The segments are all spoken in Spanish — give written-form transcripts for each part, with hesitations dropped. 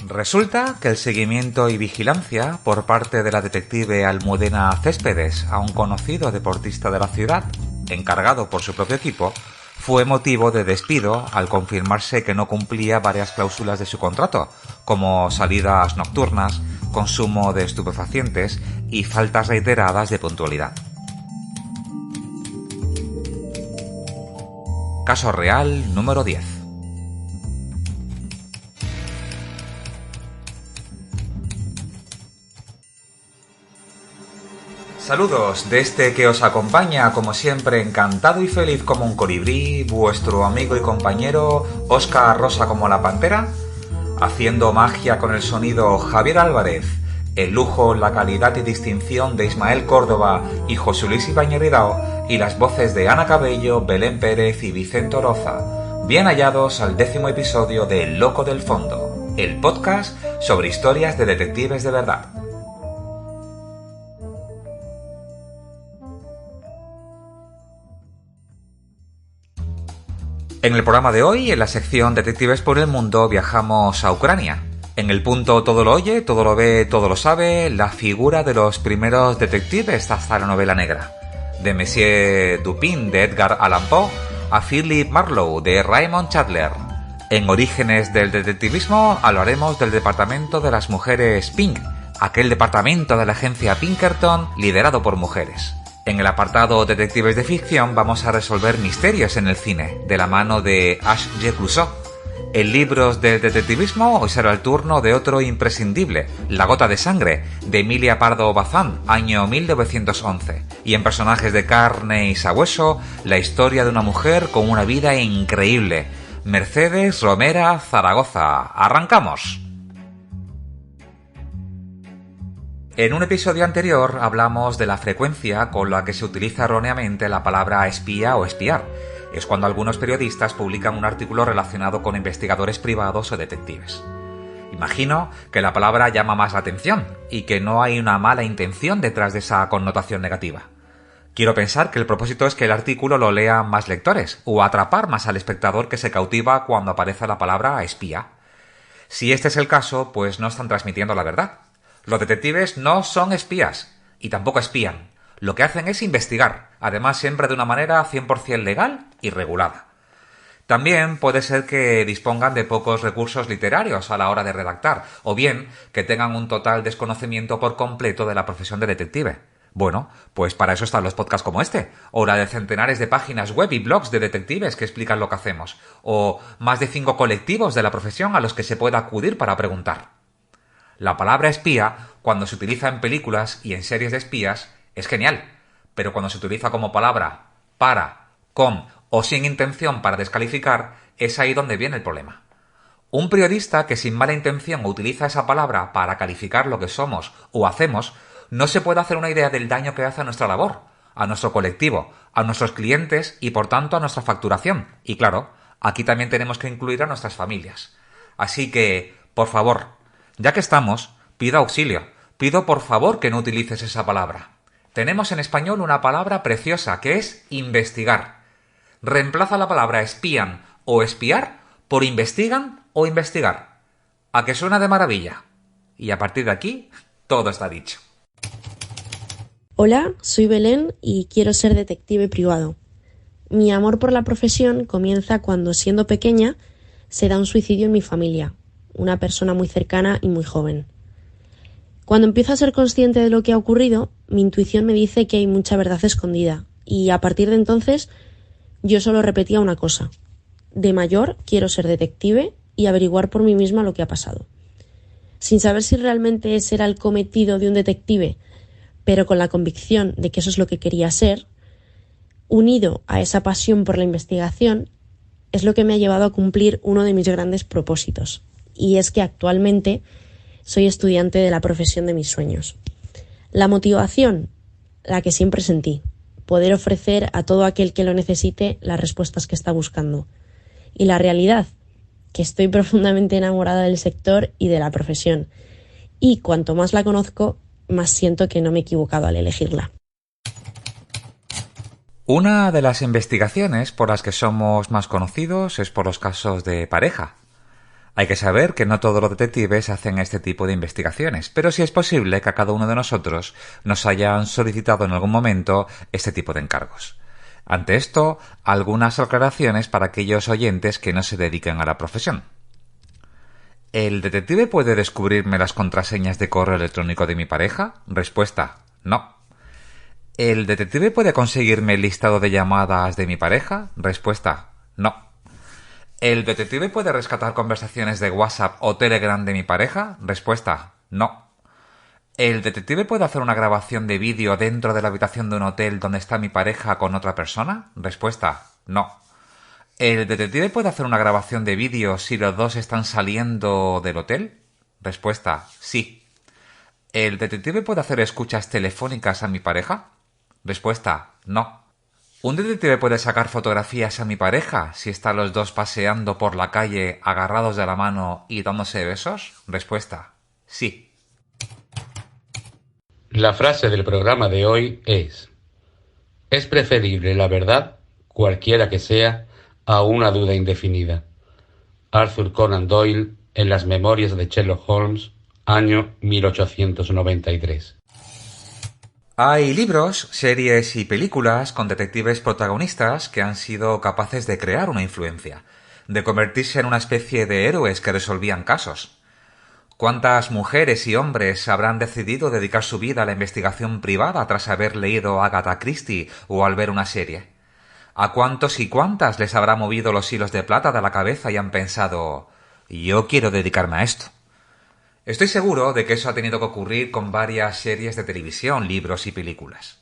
Resulta que el seguimiento y vigilancia por parte de la detective Almudena Céspedes a un conocido deportista de la ciudad, encargado por su propio equipo, fue motivo de despido al confirmarse que no cumplía varias cláusulas de su contrato, como salidas nocturnas, consumo de estupefacientes y faltas reiteradas de puntualidad. Caso real número 10. Saludos de este que os acompaña, como siempre, encantado y feliz como un colibrí, vuestro amigo y compañero Óscar Rosa como la pantera, haciendo magia con el sonido Javier Álvarez, el lujo, la calidad y distinción de Ismael Córdoba y José Luis Ibáñez Ridao, y las voces de Ana Cabello, Belén Pérez y Vicente Oroza. Bien hallados al 10º episodio de El Loco del Fondo, el podcast sobre historias de detectives de verdad. En el programa de hoy, en la sección Detectives por el Mundo, viajamos a Ucrania. En el punto todo lo oye, todo lo ve, todo lo sabe, la figura de los primeros detectives hasta la novela negra. De Monsieur Dupin de Edgar Allan Poe a Philip Marlowe de Raymond Chandler. En Orígenes del Detectivismo hablaremos del departamento de las mujeres Pink, aquel departamento de la agencia Pinkerton liderado por mujeres. En el apartado Detectives de Ficción vamos a resolver misterios en el cine, de la mano de H.G. Clouseau. En libros del detectivismo hoy será el turno de otro imprescindible, La gota de sangre, de Emilia Pardo Bazán, año 1911. Y en Personajes de carne y sabueso, la historia de una mujer con una vida increíble, Mercedes Romera Zaragoza. ¡Arrancamos! En un episodio anterior hablamos de la frecuencia con la que se utiliza erróneamente la palabra espía o espiar. Es cuando algunos periodistas publican un artículo relacionado con investigadores privados o detectives. Imagino que la palabra llama más la atención y que no hay una mala intención detrás de esa connotación negativa. Quiero pensar que el propósito es que el artículo lo lean más lectores o atrapar más al espectador que se cautiva cuando aparece la palabra espía. Si este es el caso, pues no están transmitiendo la verdad. Los detectives no son espías, y tampoco espían. Lo que hacen es investigar, además siempre de una manera 100% legal y regulada. También puede ser que dispongan de pocos recursos literarios a la hora de redactar, o bien que tengan un total desconocimiento por completo de la profesión de detective. Bueno, pues para eso están los podcasts como este, o la de centenares de páginas web y blogs de detectives que explican lo que hacemos, o más de 5 colectivos de la profesión a los que se pueda acudir para preguntar. La palabra espía, cuando se utiliza en películas y en series de espías, es genial, pero cuando se utiliza como palabra para, con o sin intención para descalificar, es ahí donde viene el problema. Un periodista que sin mala intención utiliza esa palabra para calificar lo que somos o hacemos, no se puede hacer una idea del daño que hace a nuestra labor, a nuestro colectivo, a nuestros clientes y por tanto a nuestra facturación. Y claro, aquí también tenemos que incluir a nuestras familias. Así que, por favor, ya que estamos, pido auxilio. Pido por favor que no utilices esa palabra. Tenemos en español una palabra preciosa que es investigar. Reemplaza la palabra espían o espiar por investigan o investigar. ¿A que suena de maravilla? Y a partir de aquí, todo está dicho. Hola, soy Belén y quiero ser detective privado. Mi amor por la profesión comienza cuando, siendo pequeña, se da un suicidio en mi familia. Una persona muy cercana y muy joven. Cuando empiezo a ser consciente de lo que ha ocurrido, mi intuición me dice que hay mucha verdad escondida, y a partir de entonces yo solo repetía una cosa: de mayor quiero ser detective y averiguar por mí misma lo que ha pasado. Sin saber si realmente ese era el cometido de un detective, pero con la convicción de que eso es lo que quería ser, unido a esa pasión por la investigación, es lo que me ha llevado a cumplir uno de mis grandes propósitos. Y es que actualmente soy estudiante de la profesión de mis sueños. La motivación, la que siempre sentí, poder ofrecer a todo aquel que lo necesite las respuestas que está buscando. Y la realidad, que estoy profundamente enamorada del sector y de la profesión. Y cuanto más la conozco, más siento que no me he equivocado al elegirla. Una de las investigaciones por las que somos más conocidos es por los casos de pareja. Hay que saber que no todos los detectives hacen este tipo de investigaciones, pero sí es posible que a cada uno de nosotros nos hayan solicitado en algún momento este tipo de encargos. Ante esto, algunas aclaraciones para aquellos oyentes que no se dedican a la profesión. ¿El detective puede descubrirme las contraseñas de correo electrónico de mi pareja? Respuesta: no. ¿El detective puede conseguirme el listado de llamadas de mi pareja? Respuesta: no. ¿El detective puede rescatar conversaciones de WhatsApp o Telegram de mi pareja? Respuesta: no. ¿El detective puede hacer una grabación de vídeo dentro de la habitación de un hotel donde está mi pareja con otra persona? Respuesta: no. ¿El detective puede hacer una grabación de vídeo si los dos están saliendo del hotel? Respuesta: sí. ¿El detective puede hacer escuchas telefónicas a mi pareja? Respuesta: no. ¿Un detective puede sacar fotografías a mi pareja si están los dos paseando por la calle agarrados de la mano y dándose besos? Respuesta: sí. La frase del programa de hoy es preferible la verdad, cualquiera que sea, a una duda indefinida. Arthur Conan Doyle en Las Memorias de Sherlock Holmes, año 1893. Hay libros, series y películas con detectives protagonistas que han sido capaces de crear una influencia, de convertirse en una especie de héroes que resolvían casos. ¿Cuántas mujeres y hombres habrán decidido dedicar su vida a la investigación privada tras haber leído Agatha Christie o al ver una serie? ¿A cuántos y cuántas les habrá movido los hilos de plata de la cabeza y han pensado: yo quiero dedicarme a esto? Estoy seguro de que eso ha tenido que ocurrir con varias series de televisión, libros y películas.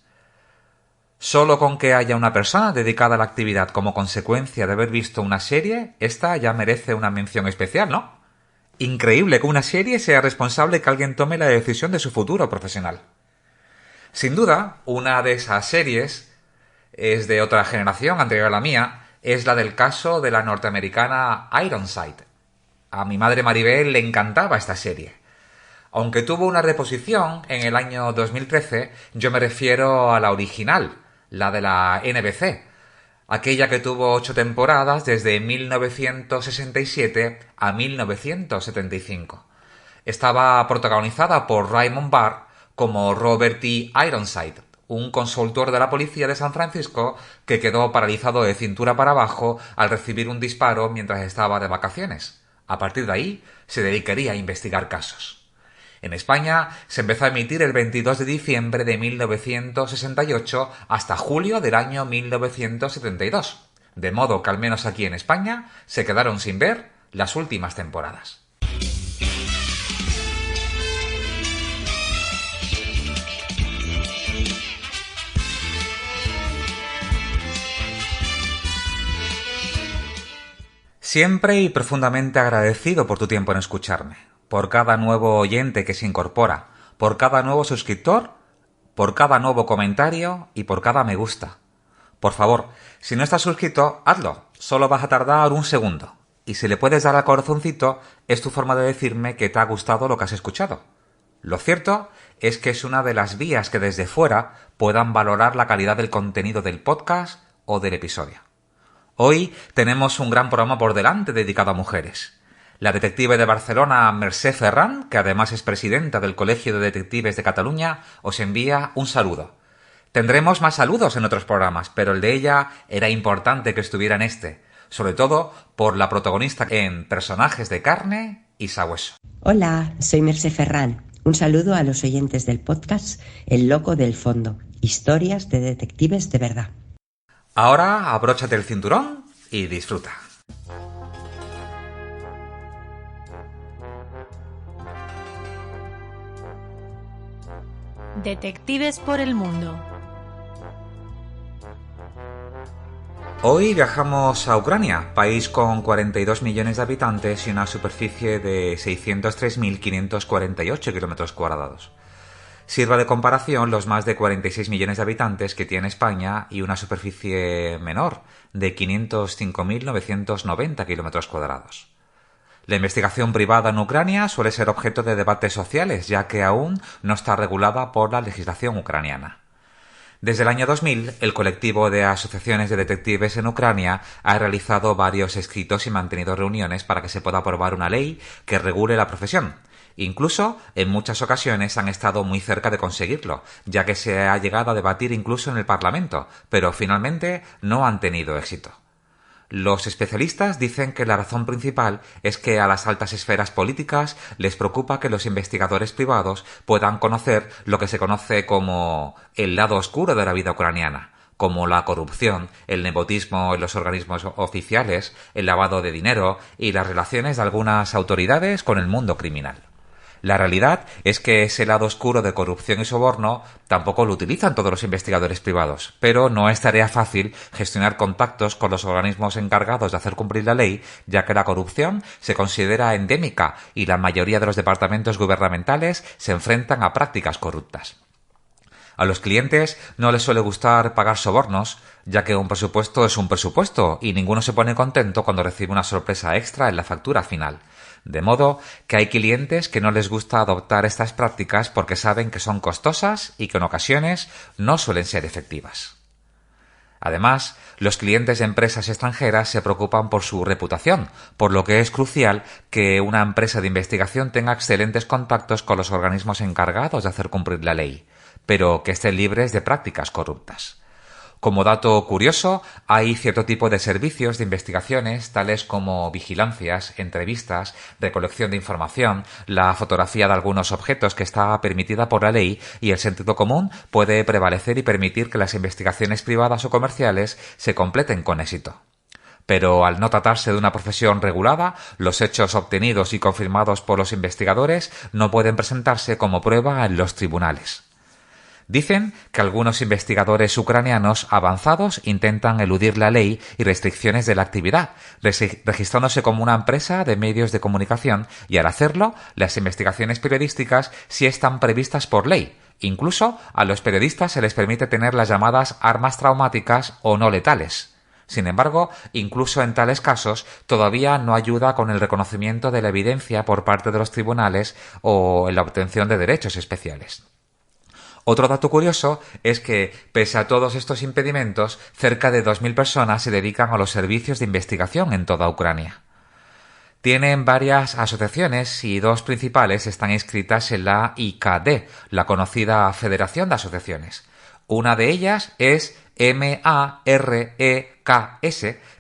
Solo con que haya una persona dedicada a la actividad como consecuencia de haber visto una serie, esta ya merece una mención especial, ¿no? Increíble que una serie sea responsable que alguien tome la decisión de su futuro profesional. Sin duda, una de esas series es de otra generación anterior a la mía, es la del caso de la norteamericana Ironside. A mi madre Maribel le encantaba esta serie. Aunque tuvo una reposición en el año 2013, yo me refiero a la original, la de la NBC, aquella que tuvo 8 temporadas desde 1967 a 1975. Estaba protagonizada por Raymond Barr como Robert T. Ironside, un consultor de la policía de San Francisco que quedó paralizado de cintura para abajo al recibir un disparo mientras estaba de vacaciones. A partir de ahí, se dedicaría a investigar casos. En España se empezó a emitir el 22 de diciembre de 1968 hasta julio del año 1972, de modo que al menos aquí en España se quedaron sin ver las últimas temporadas. Siempre y profundamente agradecido por tu tiempo en escucharme, por cada nuevo oyente que se incorpora, por cada nuevo suscriptor, por cada nuevo comentario y por cada me gusta. Por favor, si no estás suscrito, hazlo. Solo vas a tardar un segundo. Y si le puedes dar al corazoncito, es tu forma de decirme que te ha gustado lo que has escuchado. Lo cierto es que es una de las vías que desde fuera puedan valorar la calidad del contenido del podcast o del episodio. Hoy tenemos un gran programa por delante dedicado a mujeres. La detective de Barcelona, Mercè Ferran, que además es presidenta del Colegio de Detectives de Cataluña, os envía un saludo. Tendremos más saludos en otros programas, pero el de ella era importante que estuviera en este, sobre todo por la protagonista en Personajes de carne y sabueso. Hola, soy Mercè Ferran. Un saludo a los oyentes del podcast El Loco del Fondo, historias de detectives de verdad. Ahora abróchate el cinturón y disfruta. Detectives por el mundo. Hoy viajamos a Ucrania, país con 42 millones de habitantes y una superficie de 603.548 kilómetros cuadrados. Sirva de comparación los más de 46 millones de habitantes que tiene España y una superficie menor de 505.990 kilómetros cuadrados. La investigación privada en Ucrania suele ser objeto de debates sociales, ya que aún no está regulada por la legislación ucraniana. Desde el año 2000, el colectivo de asociaciones de detectives en Ucrania ha realizado varios escritos y mantenido reuniones para que se pueda aprobar una ley que regule la profesión. Incluso, en muchas ocasiones han estado muy cerca de conseguirlo, ya que se ha llegado a debatir incluso en el Parlamento, pero finalmente no han tenido éxito. Los especialistas dicen que la razón principal es que a las altas esferas políticas les preocupa que los investigadores privados puedan conocer lo que se conoce como el lado oscuro de la vida ucraniana, como la corrupción, el nepotismo en los organismos oficiales, el lavado de dinero y las relaciones de algunas autoridades con el mundo criminal. La realidad es que ese lado oscuro de corrupción y soborno tampoco lo utilizan todos los investigadores privados, pero no es tarea fácil gestionar contactos con los organismos encargados de hacer cumplir la ley, ya que la corrupción se considera endémica y la mayoría de los departamentos gubernamentales se enfrentan a prácticas corruptas. A los clientes no les suele gustar pagar sobornos, ya que un presupuesto es un presupuesto y ninguno se pone contento cuando recibe una sorpresa extra en la factura final. De modo que hay clientes que no les gusta adoptar estas prácticas porque saben que son costosas y que en ocasiones no suelen ser efectivas. Además, los clientes de empresas extranjeras se preocupan por su reputación, por lo que es crucial que una empresa de investigación tenga excelentes contactos con los organismos encargados de hacer cumplir la ley, pero que estén libres de prácticas corruptas. Como dato curioso, hay cierto tipo de servicios de investigaciones, tales como vigilancias, entrevistas, recolección de información, la fotografía de algunos objetos que está permitida por la ley y el sentido común puede prevalecer y permitir que las investigaciones privadas o comerciales se completen con éxito. Pero al no tratarse de una profesión regulada, los hechos obtenidos y confirmados por los investigadores no pueden presentarse como prueba en los tribunales. Dicen que algunos investigadores ucranianos avanzados intentan eludir la ley y restricciones de la actividad, registrándose como una empresa de medios de comunicación y al hacerlo, las investigaciones periodísticas sí están previstas por ley. Incluso a los periodistas se les permite tener las llamadas armas traumáticas o no letales. Sin embargo, incluso en tales casos, todavía no ayuda con el reconocimiento de la evidencia por parte de los tribunales o en la obtención de derechos especiales. Otro dato curioso es que, pese a todos estos impedimentos, cerca de 2.000 personas se dedican a los servicios de investigación en toda Ucrania. Tienen varias asociaciones y dos principales están inscritas en la IKD, la conocida Federación de Asociaciones. Una de ellas es MAREKS,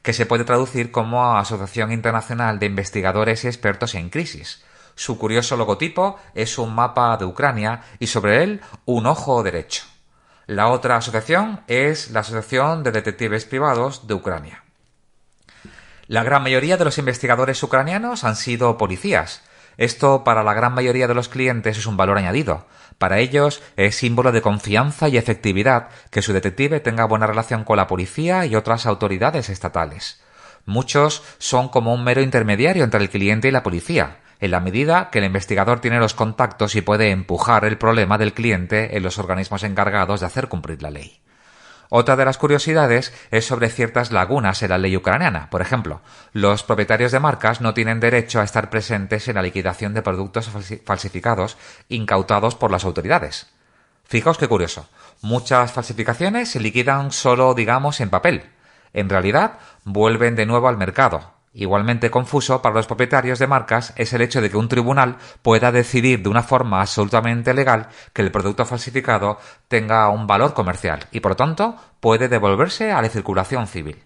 que se puede traducir como Asociación Internacional de Investigadores y Expertos en Crisis. Su curioso logotipo es un mapa de Ucrania y sobre él un ojo derecho. La otra asociación es la Asociación de Detectives Privados de Ucrania. La gran mayoría de los investigadores ucranianos han sido policías. Esto para la gran mayoría de los clientes es un valor añadido. Para ellos es símbolo de confianza y efectividad que su detective tenga buena relación con la policía y otras autoridades estatales. Muchos son como un mero intermediario entre el cliente y la policía, en la medida que el investigador tiene los contactos y puede empujar el problema del cliente en los organismos encargados de hacer cumplir la ley. Otra de las curiosidades es sobre ciertas lagunas en la ley ucraniana. Por ejemplo, los propietarios de marcas no tienen derecho a estar presentes en la liquidación de productos falsificados incautados por las autoridades. Fijaos qué curioso. Muchas falsificaciones se liquidan solo, digamos, en papel. En realidad, vuelven de nuevo al mercado. Igualmente confuso para los propietarios de marcas es el hecho de que un tribunal pueda decidir de una forma absolutamente legal que el producto falsificado tenga un valor comercial y, por tanto, puede devolverse a la circulación civil.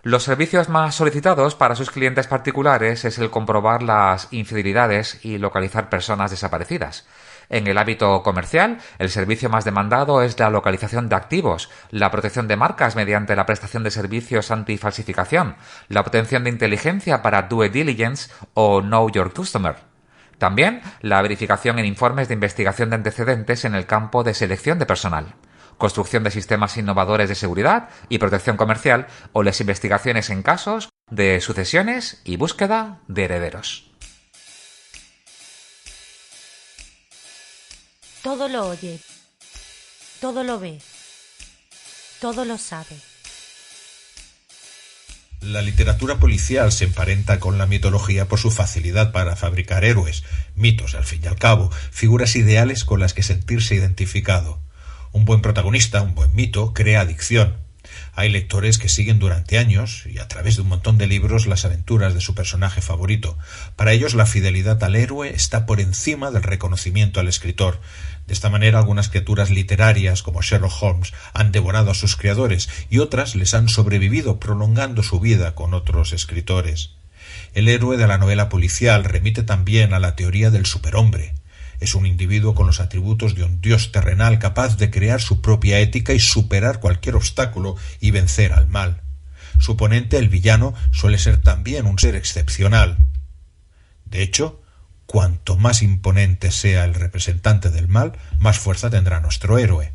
Los servicios más solicitados para sus clientes particulares es el comprobar las infidelidades y localizar personas desaparecidas. En el ámbito comercial, el servicio más demandado es la localización de activos, la protección de marcas mediante la prestación de servicios antifalsificación, la obtención de inteligencia para due diligence o know your customer. También la verificación en informes de investigación de antecedentes en el campo de selección de personal, construcción de sistemas innovadores de seguridad y protección comercial o las investigaciones en casos de sucesiones y búsqueda de herederos. Todo lo oye, todo lo ve, todo lo sabe. La literatura policial se emparenta con la mitología por su facilidad para fabricar héroes, mitos, al fin y al cabo, figuras ideales con las que sentirse identificado. Un buen protagonista, un buen mito, crea adicción. Hay lectores que siguen durante años y a través de un montón de libros las aventuras de su personaje favorito. Para ellos la fidelidad al héroe está por encima del reconocimiento al escritor. De esta manera algunas criaturas literarias como Sherlock Holmes han devorado a sus creadores y otras les han sobrevivido prolongando su vida con otros escritores. El héroe de la novela policial remite también a la teoría del superhombre. Es un individuo con los atributos de un dios terrenal capaz de crear su propia ética y superar cualquier obstáculo y vencer al mal. Su oponente, el villano, suele ser también un ser excepcional. De hecho, cuanto más imponente sea el representante del mal, más fuerza tendrá nuestro héroe.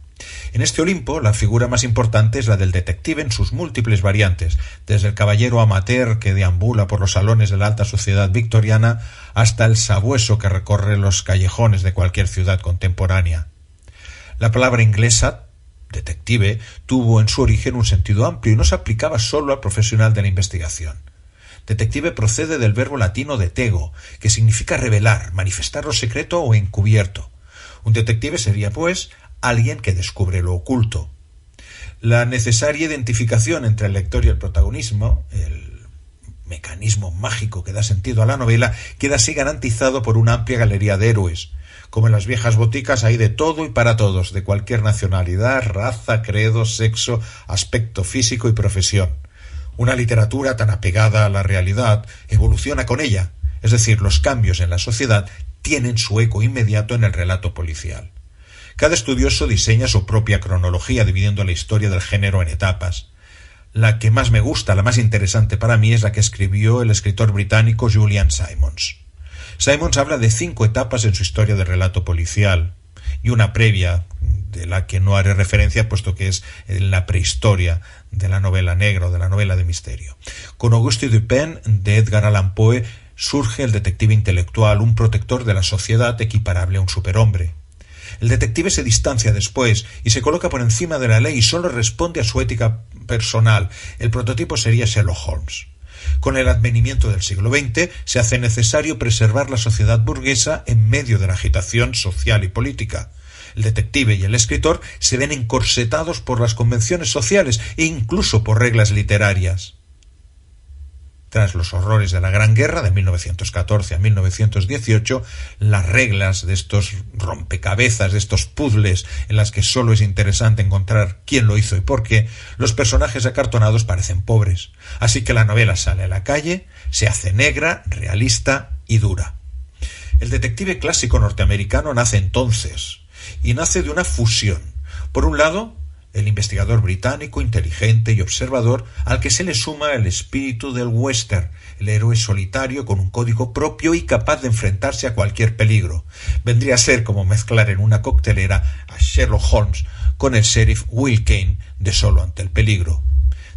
En este Olimpo, la figura más importante es la del detective en sus múltiples variantes, desde el caballero amateur que deambula por los salones de la alta sociedad victoriana hasta el sabueso que recorre los callejones de cualquier ciudad contemporánea. La palabra inglesa, detective, tuvo en su origen un sentido amplio y no se aplicaba solo al profesional de la investigación. Detective procede del verbo latino detego, que significa revelar, manifestar lo secreto o encubierto. Un detective sería, pues, alguien que descubre lo oculto. La necesaria identificación entre el lector y el protagonismo, el mecanismo mágico que da sentido a la novela, queda así garantizado por una amplia galería de héroes. Como en las viejas boticas hay de todo y para todos, de cualquier nacionalidad, raza, credo, sexo, aspecto físico y profesión. Una literatura tan apegada a la realidad evoluciona con ella, es decir, los cambios en la sociedad tienen su eco inmediato en el relato policial. Cada estudioso diseña su propia cronología, dividiendo la historia del género en etapas. La que más me gusta, la más interesante para mí, es la que escribió el escritor británico Julian Simons. Simons habla de 5 etapas en su historia de relato policial, y una previa, de la que no haré referencia, puesto que es la prehistoria de la novela negra o de la novela de misterio. Con Auguste Dupin, de Edgar Allan Poe, surge el detective intelectual, un protector de la sociedad equiparable a un superhombre. El detective se distancia después y se coloca por encima de la ley y solo responde a su ética personal. El prototipo sería Sherlock Holmes. Con el advenimiento del siglo XX se hace necesario preservar la sociedad burguesa en medio de la agitación social y política. El detective y el escritor se ven encorsetados por las convenciones sociales e incluso por reglas literarias. Tras los horrores de la Gran Guerra de 1914 a 1918, las reglas de estos rompecabezas, de estos puzzles en las que solo es interesante encontrar quién lo hizo y por qué, los personajes acartonados parecen pobres. Así que la novela sale a la calle, se hace negra, realista y dura. El detective clásico norteamericano nace entonces, y nace de una fusión. Por un lado, el investigador británico, inteligente y observador, al que se le suma el espíritu del western, el héroe solitario con un código propio y capaz de enfrentarse a cualquier peligro. Vendría a ser como mezclar en una coctelera a Sherlock Holmes con el sheriff Will Kane de Solo ante el peligro.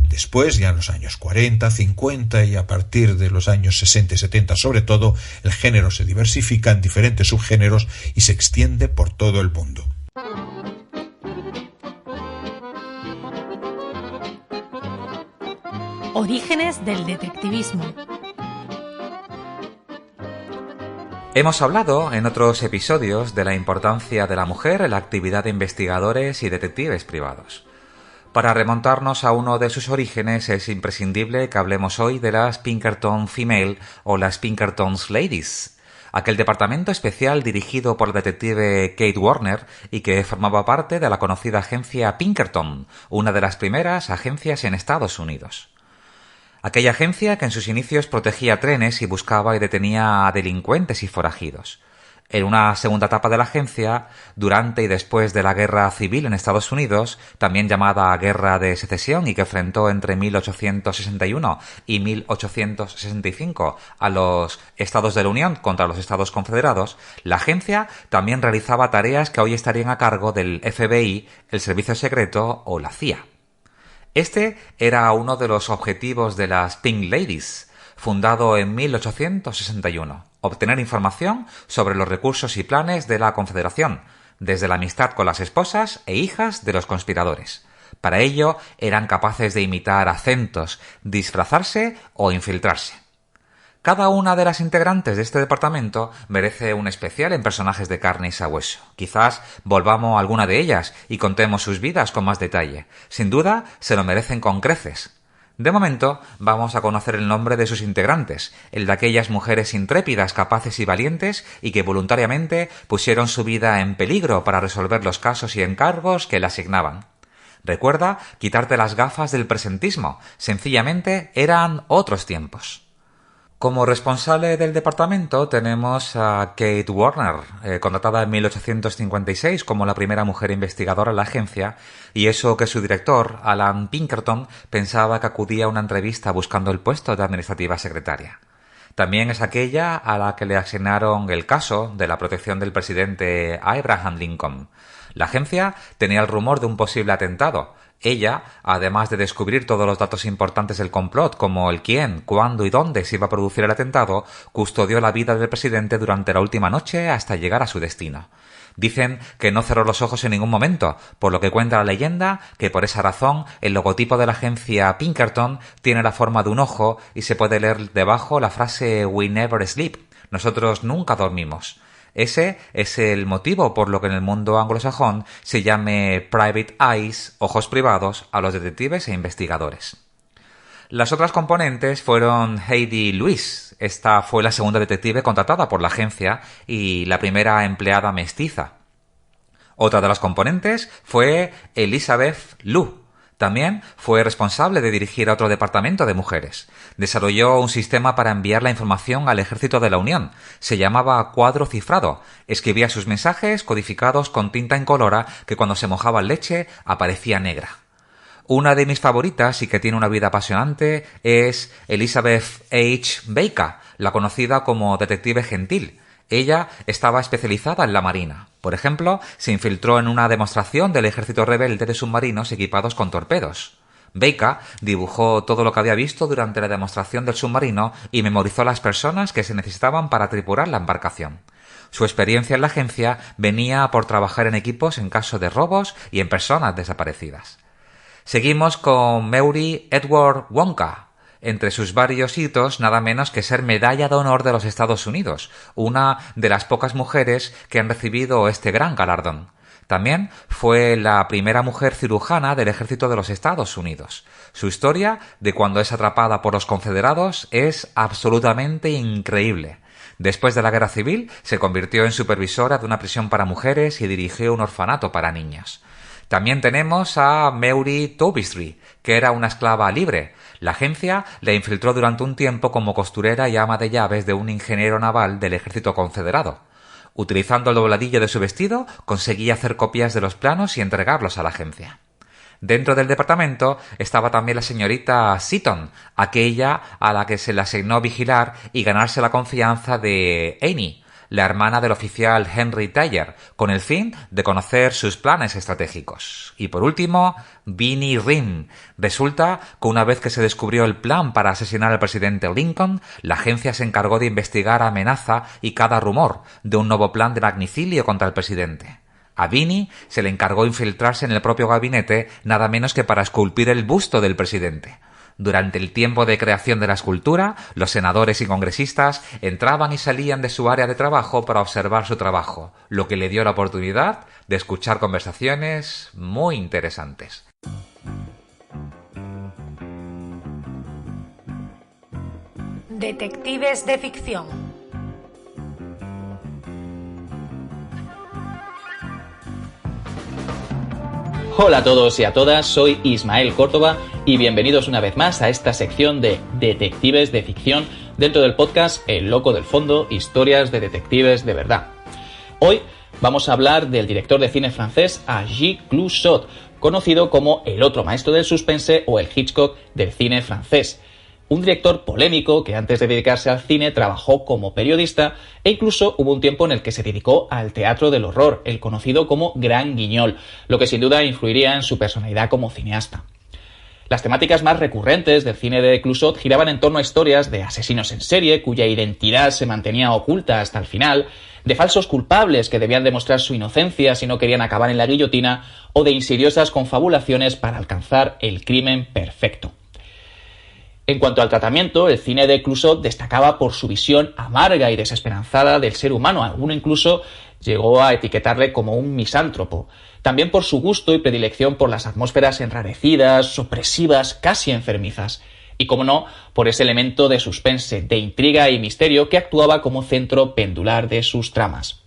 Después, ya en los años 40, 50 y a partir de los años 60 y 70 sobre todo, el género se diversifica en diferentes subgéneros y se extiende por todo el mundo. Orígenes del detectivismo. Hemos hablado en otros episodios de la importancia de la mujer en la actividad de investigadores y detectives privados. Para remontarnos a uno de sus orígenes es imprescindible que hablemos hoy de las Pinkerton Female o las Pinkerton Ladies, aquel departamento especial dirigido por la detective Kate Warner y que formaba parte de la conocida agencia Pinkerton, una de las primeras agencias en Estados Unidos. Aquella agencia que en sus inicios protegía trenes y buscaba y detenía a delincuentes y forajidos. En una segunda etapa de la agencia, durante y después de la Guerra Civil en Estados Unidos, también llamada Guerra de Secesión y que enfrentó entre 1861 y 1865 a los Estados de la Unión contra los Estados Confederados, la agencia también realizaba tareas que hoy estarían a cargo del FBI, el Servicio Secreto o la CIA. Este era uno de los objetivos de las Pink Ladies, fundado en 1861, obtener información sobre los recursos y planes de la Confederación, desde la amistad con las esposas e hijas de los conspiradores. Para ello, eran capaces de imitar acentos, disfrazarse o infiltrarse. Cada una de las integrantes de este departamento merece un especial en Personajes de carne y sabueso. Quizás volvamos a alguna de ellas y contemos sus vidas con más detalle. Sin duda, se lo merecen con creces. De momento, vamos a conocer el nombre de sus integrantes, el de aquellas mujeres intrépidas, capaces y valientes y que voluntariamente pusieron su vida en peligro para resolver los casos y encargos que le asignaban. Recuerda quitarte las gafas del presentismo. Sencillamente eran otros tiempos. Como responsable del departamento tenemos a Kate Warner, contratada en 1856 como la primera mujer investigadora en la agencia, y eso que su director, Alan Pinkerton, pensaba que acudía a una entrevista buscando el puesto de administrativa secretaria. También es aquella a la que le asignaron el caso de la protección del presidente Abraham Lincoln. La agencia tenía el rumor de un posible atentado. Ella, además de descubrir todos los datos importantes del complot, como el quién, cuándo y dónde se iba a producir el atentado, custodió la vida del presidente durante la última noche hasta llegar a su destino. Dicen que no cerró los ojos en ningún momento, por lo que cuenta la leyenda que por esa razón el logotipo de la agencia Pinkerton tiene la forma de un ojo y se puede leer debajo la frase "We never sleep", nosotros nunca dormimos. Ese es el motivo por lo que en el mundo anglosajón se llame Private Eyes, ojos privados, a los detectives e investigadores. Las otras componentes fueron Heidi Lewis. Esta fue la segunda detective contratada por la agencia y la primera empleada mestiza. Otra de las componentes fue Elizabeth Lu. También fue responsable de dirigir a otro departamento de mujeres. Desarrolló un sistema para enviar la información al Ejército de la Unión. Se llamaba cuadro cifrado. Escribía sus mensajes codificados con tinta incolora que cuando se mojaba en leche aparecía negra. Una de mis favoritas y que tiene una vida apasionante es Elizabeth H. Baker, la conocida como detective gentil. Ella estaba especializada en la marina. Por ejemplo, se infiltró en una demostración del ejército rebelde de submarinos equipados con torpedos. Baker dibujó todo lo que había visto durante la demostración del submarino y memorizó las personas que se necesitaban para tripular la embarcación. Su experiencia en la agencia venía por trabajar en equipos en caso de robos y en personas desaparecidas. Seguimos con Mary Edward Wonka. Entre sus varios hitos, nada menos que ser Medalla de Honor de los Estados Unidos, una de las pocas mujeres que han recibido este gran galardón. También fue la primera mujer cirujana del ejército de los Estados Unidos. Su historia, de cuando es atrapada por los confederados, es absolutamente increíble. Después de la Guerra Civil, se convirtió en supervisora de una prisión para mujeres y dirigió un orfanato para niñas. También tenemos a Mary Taubistry, que era una esclava libre. La agencia la infiltró durante un tiempo como costurera y ama de llaves de un ingeniero naval del ejército confederado. Utilizando el dobladillo de su vestido, conseguía hacer copias de los planos y entregarlos a la agencia. Dentro del departamento estaba también la señorita Seaton, aquella a la que se le asignó vigilar y ganarse la confianza de Annie, la hermana del oficial Henry Thayer, con el fin de conocer sus planes estratégicos. Y por último, Vinnie Rim. Resulta que una vez que se descubrió el plan para asesinar al presidente Lincoln, la agencia se encargó de investigar amenaza y cada rumor de un nuevo plan de magnicidio contra el presidente. A Vinnie se le encargó infiltrarse en el propio gabinete nada menos que para esculpir el busto del presidente. Durante el tiempo de creación de la escultura, los senadores y congresistas entraban y salían de su área de trabajo para observar su trabajo, lo que le dio la oportunidad de escuchar conversaciones muy interesantes. Detectives de ficción. Hola a todos y a todas, soy Ismael Córdoba y bienvenidos una vez más a esta sección de Detectives de Ficción dentro del podcast El Loco del Fondo, historias de detectives de verdad. Hoy vamos a hablar del director de cine francés Agis Clouseau, conocido como el otro maestro del suspense o el Hitchcock del cine francés. Un director polémico que antes de dedicarse al cine trabajó como periodista e incluso hubo un tiempo en el que se dedicó al teatro del horror, el conocido como Gran Guiñol, lo que sin duda influiría en su personalidad como cineasta. Las temáticas más recurrentes del cine de Clouseau giraban en torno a historias de asesinos en serie cuya identidad se mantenía oculta hasta el final, de falsos culpables que debían demostrar su inocencia si no querían acabar en la guillotina o de insidiosas confabulaciones para alcanzar el crimen perfecto. En cuanto al tratamiento, el cine de Clouzot destacaba por su visión amarga y desesperanzada del ser humano. Alguno incluso llegó a etiquetarle como un misántropo. También por su gusto y predilección por las atmósferas enrarecidas, opresivas, casi enfermizas. Y, como no, por ese elemento de suspense, de intriga y misterio que actuaba como centro pendular de sus tramas.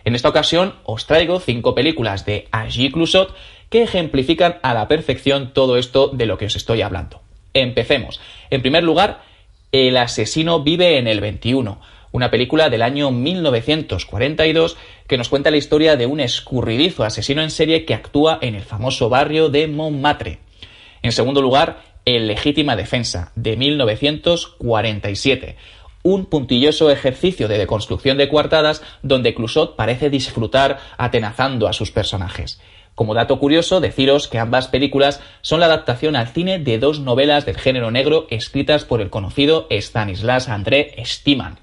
En esta ocasión os traigo 5 películas de Agis Clouzot que ejemplifican a la perfección todo esto de lo que os estoy hablando. Empecemos. En primer lugar, El asesino vive en el 21, una película del año 1942 que nos cuenta la historia de un escurridizo asesino en serie que actúa en el famoso barrio de Montmartre. En segundo lugar, En legítima defensa, de 1947, un puntilloso ejercicio de deconstrucción de coartadas donde Clouzot parece disfrutar atenazando a sus personajes. Como dato curioso, deciros que ambas películas son la adaptación al cine de 2 novelas del género negro escritas por el conocido Stanislas André Stiemann.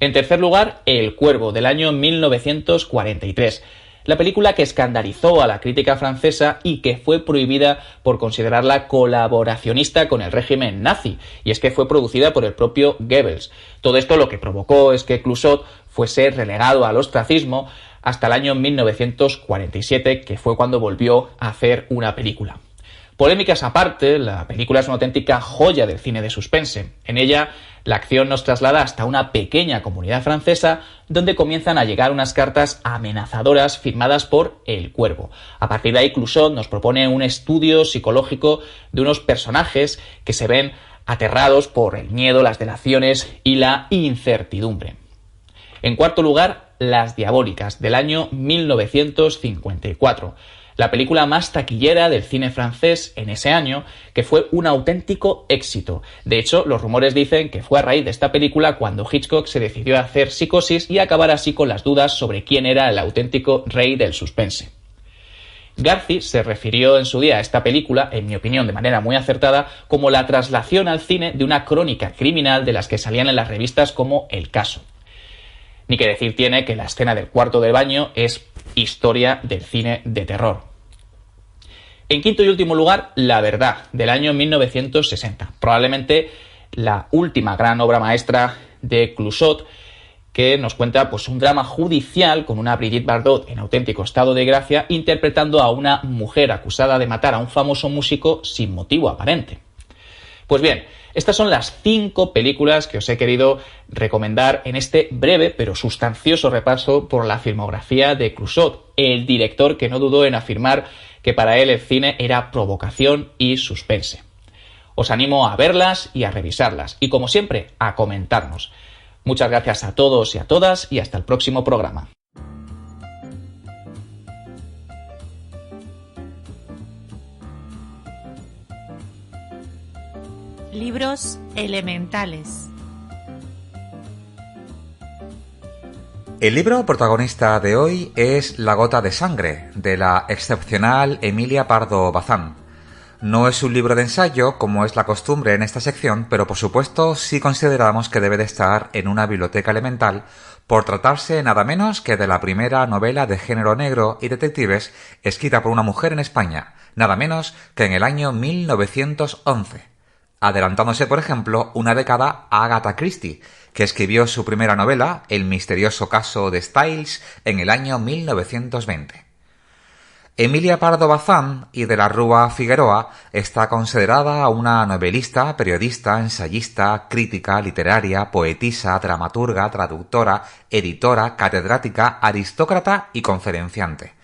En tercer lugar, El Cuervo, del año 1943, la película que escandalizó a la crítica francesa y que fue prohibida por considerarla colaboracionista con el régimen nazi, y es que fue producida por el propio Goebbels. Todo esto lo que provocó es que Clouzot fuese relegado al ostracismo hasta el año 1947, que fue cuando volvió a hacer una película. Polémicas aparte, la película es una auténtica joya del cine de suspense. En ella, la acción nos traslada hasta una pequeña comunidad francesa donde comienzan a llegar unas cartas amenazadoras firmadas por El Cuervo. A partir de ahí, Clouzot nos propone un estudio psicológico de unos personajes que se ven aterrados por el miedo, las delaciones y la incertidumbre. En cuarto lugar, Las Diabólicas, del año 1954. La película más taquillera del cine francés en ese año, que fue un auténtico éxito. De hecho, los rumores dicen que fue a raíz de esta película cuando Hitchcock se decidió a hacer Psicosis y acabar así con las dudas sobre quién era el auténtico rey del suspense. Garci se refirió en su día a esta película, en mi opinión de manera muy acertada, como la traslación al cine de una crónica criminal de las que salían en las revistas como El Caso. Ni que decir tiene que la escena del cuarto de baño es historia del cine de terror. En quinto y último lugar, La Verdad, del año 1960. Probablemente la última gran obra maestra de Clouzot, que nos cuenta pues un drama judicial con una Brigitte Bardot en auténtico estado de gracia interpretando a una mujer acusada de matar a un famoso músico sin motivo aparente. Pues bien, estas son las 5 películas que os he querido recomendar en este breve pero sustancioso repaso por la filmografía de Clouzot, el director que no dudó en afirmar que para él el cine era provocación y suspense. Os animo a verlas y a revisarlas, y como siempre, a comentarnos. Muchas gracias a todos y a todas, y hasta el próximo programa. Libros elementales. El libro protagonista de hoy es La gota de sangre, de la excepcional Emilia Pardo Bazán. No es un libro de ensayo, como es la costumbre en esta sección, pero por supuesto sí consideramos que debe de estar en una biblioteca elemental por tratarse nada menos que de la primera novela de género negro y detectives escrita por una mujer en España, nada menos que en el año 1911. Adelantándose, por ejemplo, una década a Agatha Christie, que escribió su primera novela, El misterioso caso de Styles, en el año 1920. Emilia Pardo Bazán y de la Rúa Figueroa está considerada una novelista, periodista, ensayista, crítica, literaria, poetisa, dramaturga, traductora, editora, catedrática, aristócrata y conferenciante.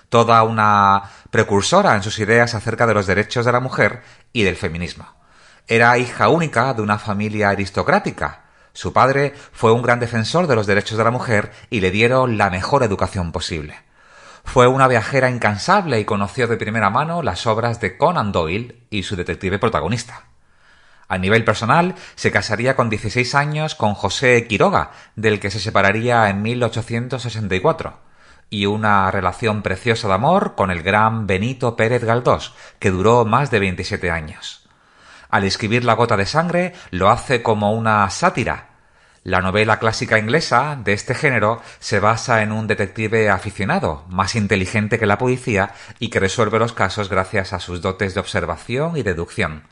Toda una precursora en sus ideas acerca de los derechos de la mujer y del feminismo. Era hija única de una familia aristocrática. Su padre fue un gran defensor de los derechos de la mujer y le dieron la mejor educación posible. Fue una viajera incansable y conoció de primera mano las obras de Conan Doyle y su detective protagonista. A nivel personal, se casaría con 16 años con José Quiroga, del que se separaría en 1864, y una relación preciosa de amor con el gran Benito Pérez Galdós, que duró más de 27 años. Al escribir La gota de sangre, lo hace como una sátira. La novela clásica inglesa de este género se basa en un detective aficionado, más inteligente que la policía y que resuelve los casos gracias a sus dotes de observación y deducción.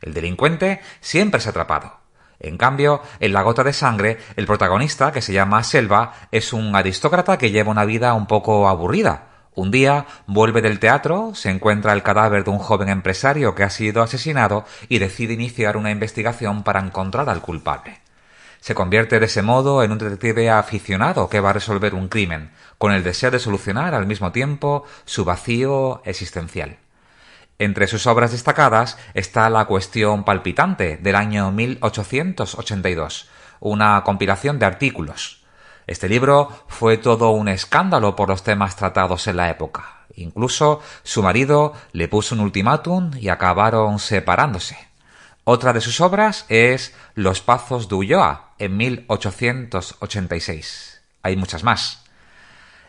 El delincuente siempre es atrapado. En cambio, en La gota de sangre, el protagonista, que se llama Selva, es un aristócrata que lleva una vida un poco aburrida. Un día vuelve del teatro, se encuentra el cadáver de un joven empresario que ha sido asesinado y decide iniciar una investigación para encontrar al culpable. Se convierte de ese modo en un detective aficionado que va a resolver un crimen, con el deseo de solucionar al mismo tiempo su vacío existencial. Entre sus obras destacadas está La cuestión palpitante, del año 1882, una compilación de artículos. Este libro fue todo un escándalo por los temas tratados en la época. Incluso su marido le puso un ultimátum y acabaron separándose. Otra de sus obras es Los Pazos de Ulloa, en 1886. Hay muchas más.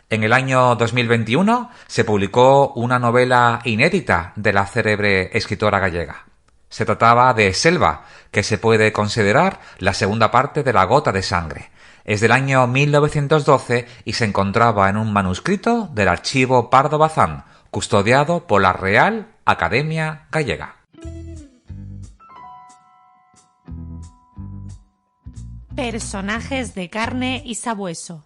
En el año 2021 se publicó una novela inédita de la célebre escritora gallega. Se trataba de Selva, que se puede considerar la segunda parte de La gota de sangre. Es del año 1912 y se encontraba en un manuscrito del archivo Pardo Bazán, custodiado por la Real Academia Gallega. Personajes de carne y sabueso.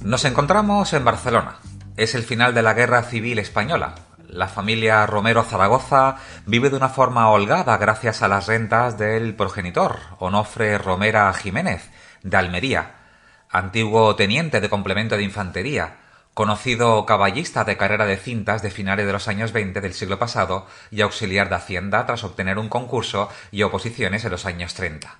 Nos encontramos en Barcelona. Es el final de la Guerra Civil Española. La familia Romero Zaragoza vive de una forma holgada gracias a las rentas del progenitor, Onofre Romera Jiménez, de Almería, antiguo teniente de complemento de infantería, conocido caballista de carrera de cintas de finales de los años 20 del siglo pasado y auxiliar de Hacienda tras obtener un concurso y oposiciones en los años 30.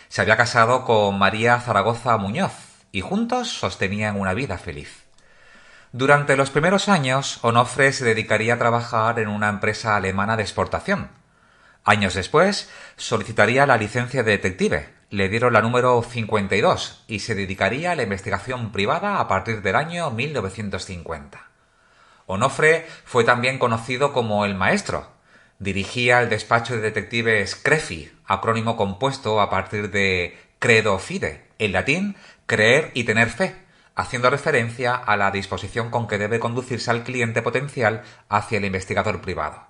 Se había casado con María Zaragoza Muñoz y juntos sostenían una vida feliz. Durante los primeros años, Onofre se dedicaría a trabajar en una empresa alemana de exportación. Años después, solicitaría la licencia de detective. Le dieron la número 52 y se dedicaría a la investigación privada a partir del año 1950. Onofre fue también conocido como el Maestro. Dirigía el despacho de detectives CREFI, acrónimo compuesto a partir de Credo Fide, en latín, creer y tener fe, haciendo referencia a la disposición con que debe conducirse al cliente potencial hacia el investigador privado.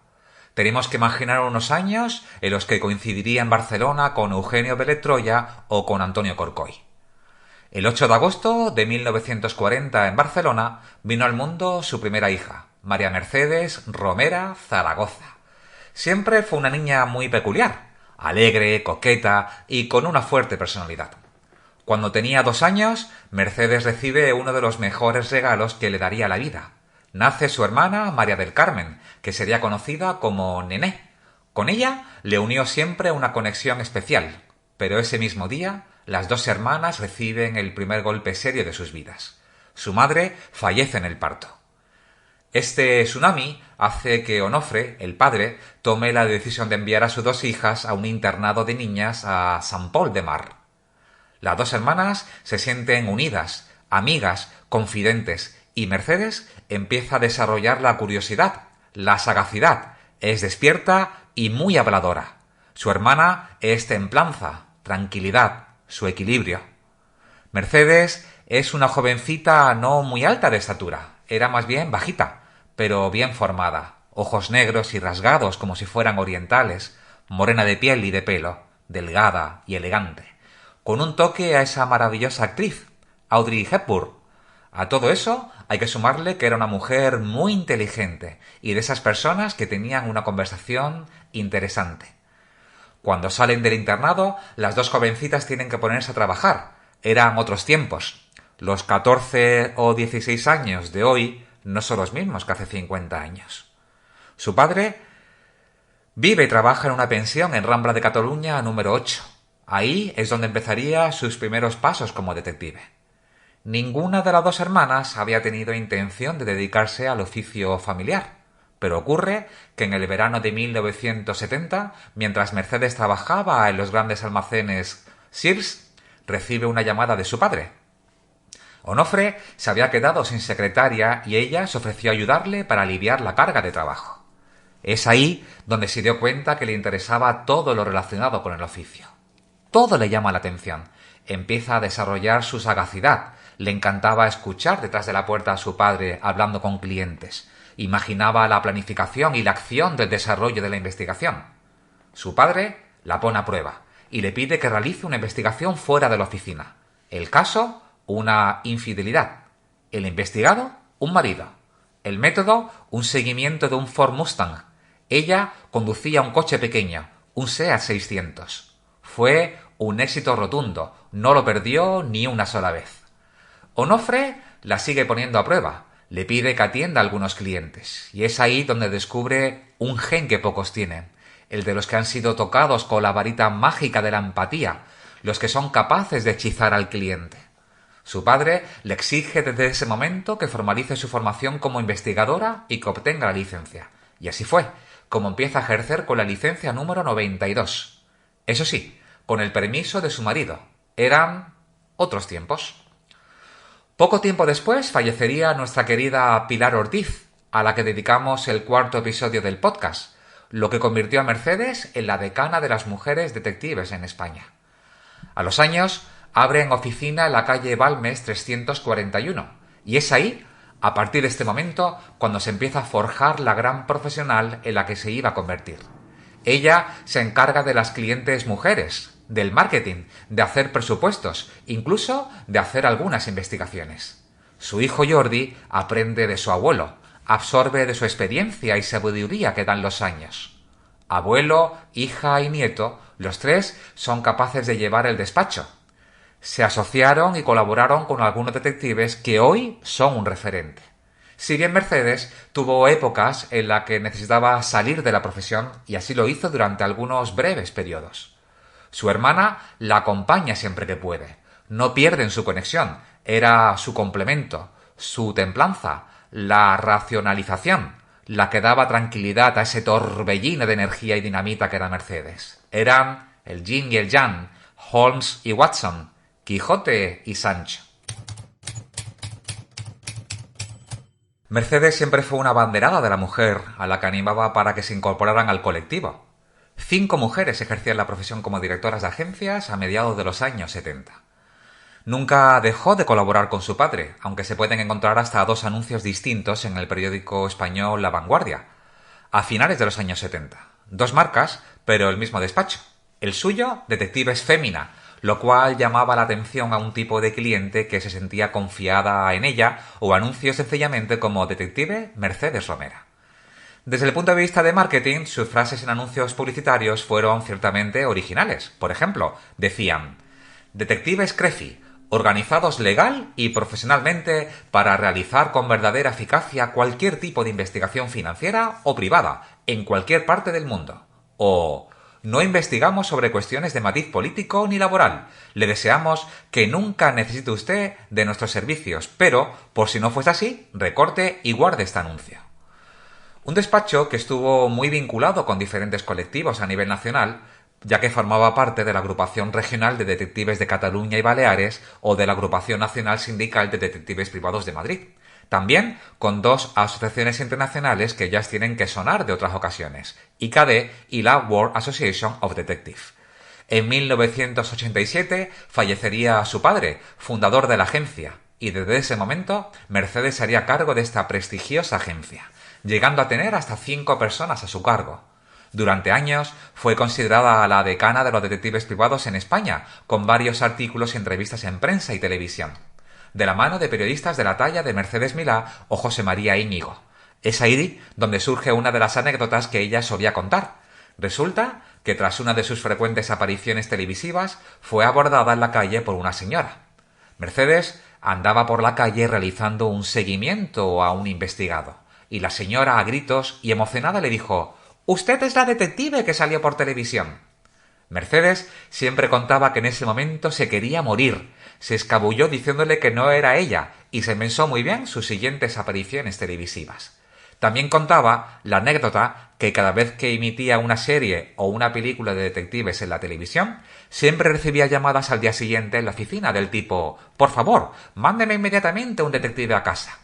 Tenemos que imaginar unos años en los que coincidiría en Barcelona con Eugenio Vélez Troya o con Antonio Corcoy. El 8 de agosto de 1940 en Barcelona vino al mundo su primera hija, María Mercedes Romera Zaragoza. Siempre fue una niña muy peculiar, alegre, coqueta y con una fuerte personalidad. Cuando tenía 2 años, Mercedes recibe uno de los mejores regalos que le daría la vida. Nace su hermana María del Carmen, que sería conocida como Nené. Con ella le unió siempre una conexión especial, pero ese mismo día las 2 hermanas reciben el primer golpe serio de sus vidas. Su madre fallece en el parto. Este tsunami hace que Onofre, el padre, tome la decisión de enviar a sus 2 hijas a un internado de niñas a Sant Pol de Mar. Las 2 hermanas se sienten unidas, amigas, confidentes, y Mercedes empieza a desarrollar la curiosidad, la sagacidad, es despierta y muy habladora. Su hermana es templanza, tranquilidad, su equilibrio. Mercedes es una jovencita no muy alta de estatura, era más bien bajita, pero bien formada, ojos negros y rasgados como si fueran orientales, morena de piel y de pelo, delgada y elegante, con un toque a esa maravillosa actriz, Audrey Hepburn. A todo eso hay que sumarle que era una mujer muy inteligente y de esas personas que tenían una conversación interesante. Cuando salen del internado, las 2 jovencitas tienen que ponerse a trabajar. Eran otros tiempos. Los 14 o 16 años de hoy no son los mismos que hace 50 años. Su padre vive y trabaja en una pensión en Rambla de Cataluña número 8. Ahí es donde empezaría sus primeros pasos como detective. Ninguna de las 2 hermanas había tenido intención de dedicarse al oficio familiar, pero ocurre que en el verano de 1970, mientras Mercedes trabajaba en los grandes almacenes Sears, recibe una llamada de su padre. Onofre se había quedado sin secretaria y ella se ofreció a ayudarle para aliviar la carga de trabajo. Es ahí donde se dio cuenta que le interesaba todo lo relacionado con el oficio. Todo le llama la atención. Empieza a desarrollar su sagacidad, Le encantaba escuchar detrás de la puerta a su padre hablando con clientes. Imaginaba la planificación y la acción del desarrollo de la investigación. Su padre la pone a prueba y le pide que realice una investigación fuera de la oficina. El caso, una infidelidad. El investigado, un marido. El método, un seguimiento de un Ford Mustang. Ella conducía un coche pequeño, un Seat 600. Fue un éxito rotundo, no lo perdió ni una sola vez. Onofre la sigue poniendo a prueba, le pide que atienda a algunos clientes, y es ahí donde descubre un gen que pocos tienen, el de los que han sido tocados con la varita mágica de la empatía, los que son capaces de hechizar al cliente. Su padre le exige desde ese momento que formalice su formación como investigadora y que obtenga la licencia. Y así fue, como empieza a ejercer con la licencia número 92. Eso sí, con el permiso de su marido. Eran otros tiempos. Poco tiempo después fallecería nuestra querida Pilar Ortiz, a la que dedicamos el 4º episodio del podcast, lo que convirtió a Mercedes en la decana de las mujeres detectives en España. A los años abren oficina en la calle Balmes 341, y es ahí, a partir de este momento, cuando se empieza a forjar la gran profesional en la que se iba a convertir. Ella se encarga de las clientes mujeres, del marketing, de hacer presupuestos, incluso de hacer algunas investigaciones. Su hijo Jordi aprende de su abuelo, absorbe de su experiencia y sabiduría que dan los años. Abuelo, hija y nieto, los tres son capaces de llevar el despacho. Se asociaron y colaboraron con algunos detectives que hoy son un referente. Si bien Mercedes tuvo épocas en las que necesitaba salir de la profesión, y así lo hizo durante algunos breves periodos. Su hermana la acompaña siempre que puede. No pierden su conexión. Era su complemento, su templanza, la racionalización, la que daba tranquilidad a ese torbellino de energía y dinamita que era Mercedes. Eran el yin y el yang, Holmes y Watson, Quijote y Sancho. Mercedes siempre fue una abanderada de la mujer, a la que animaba para que se incorporaran al colectivo. 5 mujeres ejercían la profesión como directoras de agencias a mediados de los años 70. Nunca dejó de colaborar con su padre, aunque se pueden encontrar hasta 2 anuncios distintos en el periódico español La Vanguardia, a finales de los años 70. 2 marcas, pero el mismo despacho. El suyo, Detectives Fémina, lo cual llamaba la atención a un tipo de cliente que se sentía confiada en ella, o anuncios sencillamente como Detective Mercedes Romera. Desde el punto de vista de marketing, sus frases en anuncios publicitarios fueron ciertamente originales. Por ejemplo, decían: Detectives Crefi, organizados legal y profesionalmente para realizar con verdadera eficacia cualquier tipo de investigación financiera o privada, en cualquier parte del mundo. O no investigamos sobre cuestiones de matiz político ni laboral. Le deseamos que nunca necesite usted de nuestros servicios, pero, por si no fuese así, recorte y guarde este anuncio. Un despacho que estuvo muy vinculado con diferentes colectivos a nivel nacional, ya que formaba parte de la Agrupación Regional de Detectives de Cataluña y Baleares o de la Agrupación Nacional Sindical de Detectives Privados de Madrid. También con 2 asociaciones internacionales que ya tienen que sonar de otras ocasiones, ICADE y la World Association of Detectives. En 1987 fallecería su padre, fundador de la agencia, y desde ese momento Mercedes se haría cargo de esta prestigiosa agencia, llegando a tener hasta 5 personas a su cargo. Durante años fue considerada la decana de los detectives privados en España, con varios artículos y entrevistas en prensa y televisión, de la mano de periodistas de la talla de Mercedes Milá o José María Íñigo. Es ahí donde surge una de las anécdotas que ella solía contar. Resulta que tras una de sus frecuentes apariciones televisivas fue abordada en la calle por una señora. Mercedes andaba por la calle realizando un seguimiento a un investigado, y la señora, a gritos y emocionada, le dijo: «Usted es la detective que salió por televisión». Mercedes siempre contaba que en ese momento se quería morir. Se escabulló diciéndole que no era ella y se pensó muy bien sus siguientes apariciones televisivas. También contaba la anécdota que cada vez que emitía una serie o una película de detectives en la televisión, siempre recibía llamadas al día siguiente en la oficina del tipo: «Por favor, mándeme inmediatamente un detective a casa».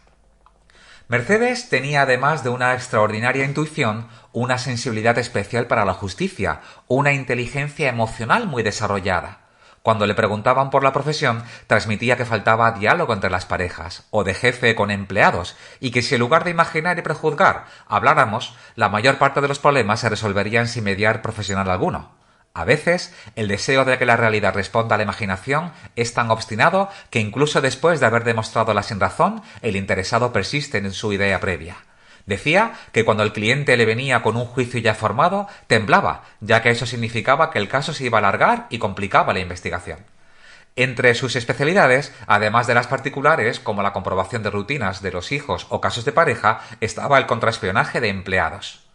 Mercedes tenía, además de una extraordinaria intuición, una sensibilidad especial para la justicia, una inteligencia emocional muy desarrollada. Cuando le preguntaban por la profesión, transmitía que faltaba diálogo entre las parejas, o de jefe con empleados, y que si en lugar de imaginar y prejuzgar habláramos, la mayor parte de los problemas se resolverían sin mediar profesional alguno. A veces, el deseo de que la realidad responda a la imaginación es tan obstinado que incluso después de haber demostrado la sinrazón, el interesado persiste en su idea previa. Decía que cuando el cliente le venía con un juicio ya formado, temblaba, ya que eso significaba que el caso se iba a alargar y complicaba la investigación. Entre sus especialidades, además de las particulares, como la comprobación de rutinas de los hijos o casos de pareja, estaba el contraespionaje de empleados.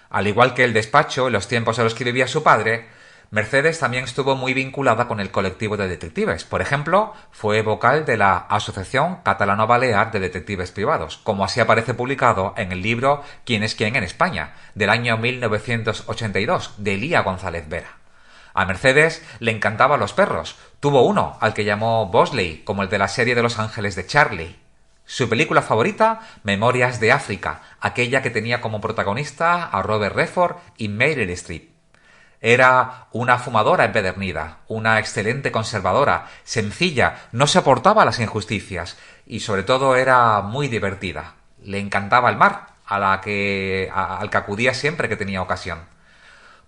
Al igual que el despacho en los tiempos en los que vivía su padre, Mercedes también estuvo muy vinculada con el colectivo de detectives. Por ejemplo, fue vocal de la Asociación Catalano-Balear de Detectives Privados, como así aparece publicado en el libro ¿Quién es quién en España?, del año 1982, de Elía González Vera. A Mercedes le encantaban los perros. Tuvo uno, al que llamó Bosley, como el de la serie de Los Ángeles de Charlie. Su película favorita, Memorias de África, aquella que tenía como protagonista a Robert Redford y Meryl Streep. Era una fumadora empedernida, una excelente conservadora, sencilla, no soportaba las injusticias y sobre todo era muy divertida. Le encantaba el mar, al que acudía siempre que tenía ocasión.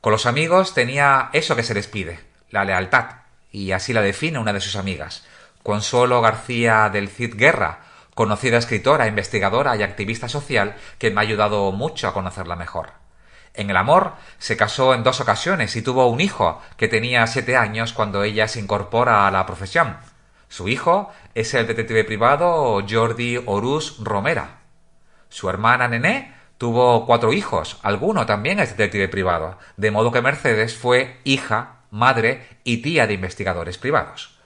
Con los amigos tenía eso que se les pide, la lealtad, y así la define una de sus amigas, Consuelo García del Cid Guerra, conocida escritora, investigadora y activista social que me ha ayudado mucho a conocerla mejor. En el amor, se casó en 2 ocasiones y tuvo un hijo que tenía 7 años cuando ella se incorpora a la profesión. Su hijo es el detective privado Jordi Orús Romera. Su hermana Nené tuvo 4 hijos, alguno también es detective privado, de modo que Mercedes fue hija, madre y tía de investigadores privados.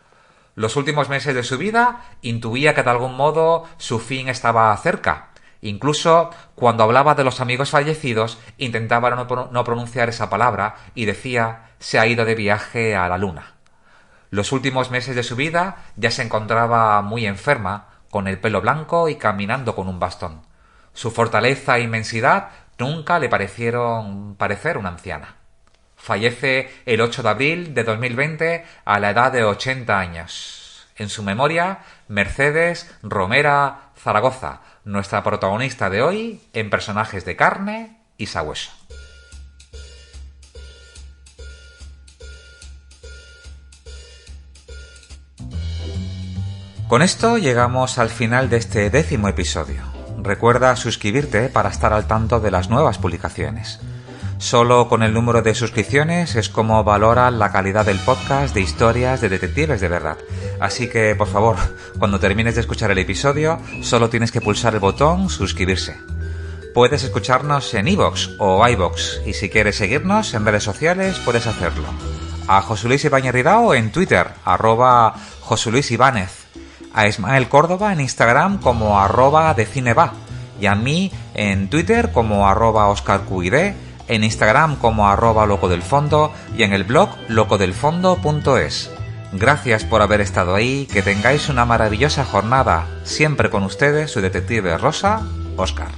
Los últimos meses de su vida intuía que de algún modo su fin estaba cerca. Incluso cuando hablaba de los amigos fallecidos intentaba no pronunciar esa palabra y decía se ha ido de viaje a la luna. Los últimos meses de su vida ya se encontraba muy enferma, con el pelo blanco y caminando con un bastón. Su fortaleza e inmensidad nunca le parecieron parecer una anciana. Fallece el 8 de abril de 2020 a la edad de 80 años. En su memoria, Mercedes Romera Zaragoza, nuestra protagonista de hoy en Personajes de Carne y Sabueso. Con esto llegamos al final de este 10º episodio. Recuerda suscribirte para estar al tanto de las nuevas publicaciones. Solo con el número de suscripciones es como valoran la calidad del podcast de historias de detectives de verdad. Así que, por favor, cuando termines de escuchar el episodio, solo tienes que pulsar el botón suscribirse. Puedes escucharnos en iVoox o iVoox, y si quieres seguirnos en redes sociales, puedes hacerlo. A José Luis Ibáñez Ridao en Twitter, @José a Ismael Córdoba en Instagram como @decineva, y a mí en Twitter como @OscarQID, en Instagram como @locodelfondo y en el blog locodelfondo.es. Gracias por haber estado ahí, que tengáis una maravillosa jornada. Siempre con ustedes, su detective rosa, Óscar.